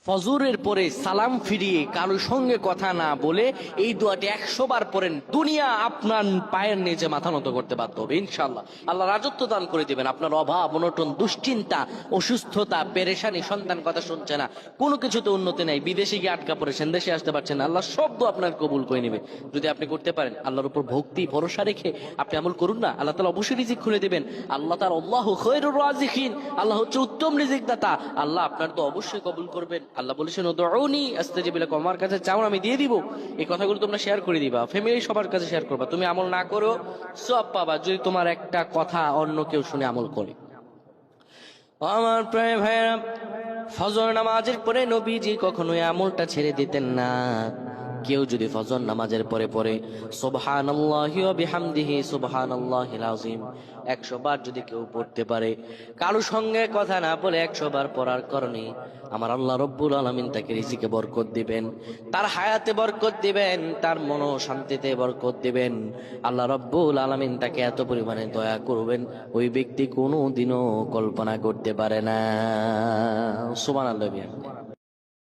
ফজরের পরে সালাম ফিরিয়ে কারোর সঙ্গে কথা না বলে এই দোয়াটি 100 বার পড়েন, দুনিয়া আপনার পায়ের নিচে মাথা নত করতে বাধ্য হবে ইনশাআল্লাহ। আল্লাহ রাজত্ব দান করে দিবেন। আপনার অভাব অনটন, দুশ্চিন্তা, অসুস্থতা, পেরেশানি, সন্তান কথা শুনছে না, কোনো কিছুতে উন্নতি নাই, বিদেশে গিয়ে আটকা পড়েছেন, দেশে আসতে পারছেন না, আল্লাহ সব দোয়া আপনার কবুল করে নেবে যদি আপনি করতে পারেন। আল্লাহর উপর ভক্তি ভরসা রেখে আপনি আমল করুন না, আল্লাহ তাআলা অবশ্যই রিজিক খুলে দিবেন। আল্লাহ তাআলা আল্লাহু খায়রুর রাযিকিন, আল্লাহ হচ্ছে উত্তম রিজিক দাতা। আল্লাহ আপনার তো অবশ্যই কবুল করবেন। আল্লাহ বলেছেন উদউনি আস্তাজিব লাকুম, আমার কাছে চাও আমি দিয়ে দিব। এই কথাগুলো তোমরা শেয়ার করে দিবা, ফ্যামিলি সবার কাছে শেয়ার করবা। তুমি আমল না করো সওয়াব পাবা যদি তোমার একটা কথা অন্য কেউ শুনে আমল করে। আমার প্রায় ভাইরা, ফজর নামাজের পরে নবীজি কখনোই আমলটা ছেড়ে দিতেন না। কেউ যদি ফজর নামাজের পরে পরে সুবহানাল্লাহি ওয়া বিহামদিহি সুবহানাল্লাহিল আযীম 100 বার যদি কেউ পড়তে পারে, কারো সঙ্গে কথা না বলে 100 বার পড়ার কারণে আমার আল্লাহ রব্বুল আলামিন তাকে রিজিকে বরকত দিবেন, তার হায়াতে বরকত দিবেন, তার মন শান্তিতে বরকত দিবেন। আল্লাহ রব্বুল আলামিন তাকে এত পরিমাণে দয়া করবেন ওই ব্যক্তি কোনো দিনও কল্পনা করতে পারে না। সুবহানাল্লাহ।